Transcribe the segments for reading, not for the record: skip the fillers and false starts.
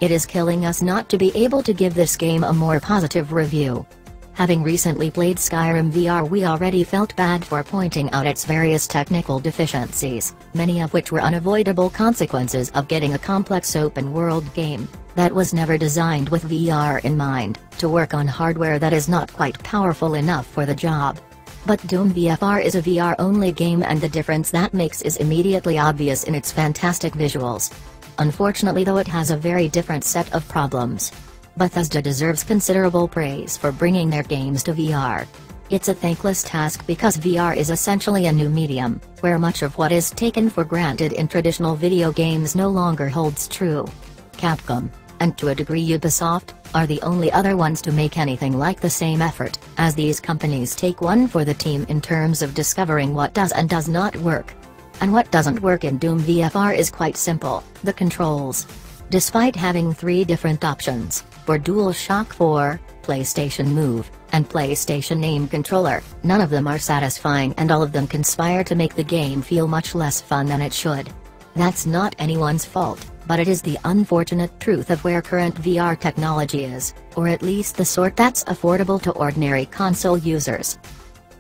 It is killing us not to be able to give this game a more positive review. Having recently played Skyrim VR, we already felt bad for pointing out its various technical deficiencies, many of which were unavoidable consequences of getting a complex open-world game that was never designed with VR in mind, to work on hardware that is not quite powerful enough for the job. But Doom VFR is a VR-only game, and the difference that makes is immediately obvious in its fantastic visuals. Unfortunately though, it has a very different set of problems. Bethesda deserves considerable praise for bringing their games to VR. It's a thankless task because VR is essentially a new medium, where much of what is taken for granted in traditional video games no longer holds true. Capcom, and to a degree Ubisoft, are the only other ones to make anything like the same effort, as these companies take one for the team in terms of discovering what does and does not work. And what doesn't work in Doom VFR is quite simple: the controls. Despite having 3 different options, for DualShock 4, PlayStation Move, and PlayStation Aim controller, none of them are satisfying, and all of them conspire to make the game feel much less fun than it should. That's not anyone's fault, but it is the unfortunate truth of where current VR technology is, or at least the sort that's affordable to ordinary console users.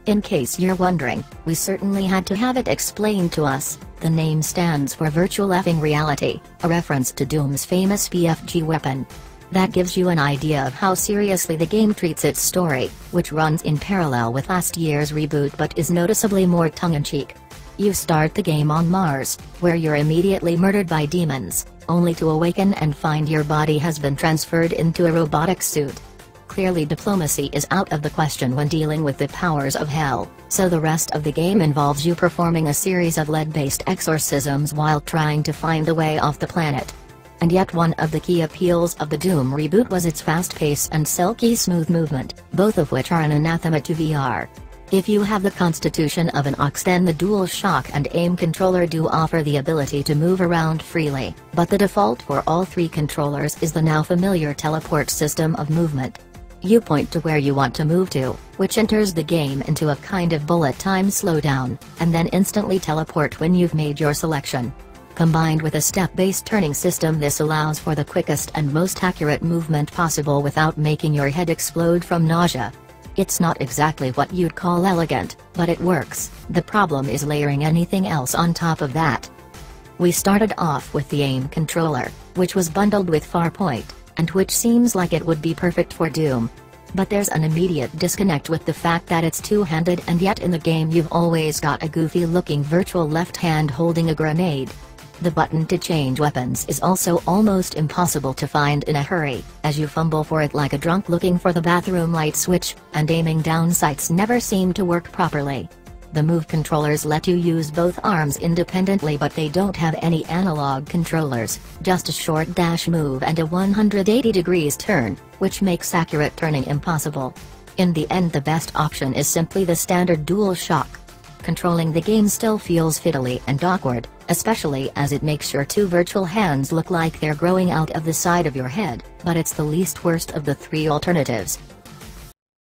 In case you're wondering, we certainly had to have it explained to us. The name stands for Virtual Effing Reality, a reference to Doom's famous BFG weapon. That gives you an idea of how seriously the game treats its story, which runs in parallel with last year's reboot but is noticeably more tongue-in-cheek. You start the game on Mars, where you're immediately murdered by demons, only to awaken and find your body has been transferred into a robotic suit. Clearly diplomacy is out of the question when dealing with the powers of hell, so the rest of the game involves you performing a series of lead-based exorcisms while trying to find a way off the planet. And yet one of the key appeals of the Doom reboot was its fast pace and silky smooth movement, both of which are an anathema to VR. If you have the constitution of an ox, then the DualShock and Aim controller do offer the ability to move around freely, but the default for all 3 controllers is the now familiar teleport system of movement. You point to where you want to move to, which enters the game into a kind of bullet time slowdown, and then instantly teleport when you've made your selection. Combined with a step-based turning system, this allows for the quickest and most accurate movement possible without making your head explode from nausea. It's not exactly what you'd call elegant, but it works. The problem is layering anything else on top of that. We started off with the Aim controller, which was bundled with Farpoint, and which seems like it would be perfect for Doom. But there's an immediate disconnect with the fact that it's two-handed, and yet in the game you've always got a goofy-looking virtual left hand holding a grenade. The button to change weapons is also almost impossible to find in a hurry, as you fumble for it like a drunk looking for the bathroom light switch, and aiming down sights never seem to work properly. The Move controllers let you use both arms independently, but they don't have any analog controllers, just a short dash move and a 180 degrees turn, which makes accurate turning impossible. In the end, the best option is simply the standard DualShock. Controlling the game still feels fiddly and awkward, especially as it makes your 2 virtual hands look like they're growing out of the side of your head, but it's the least worst of the 3 alternatives.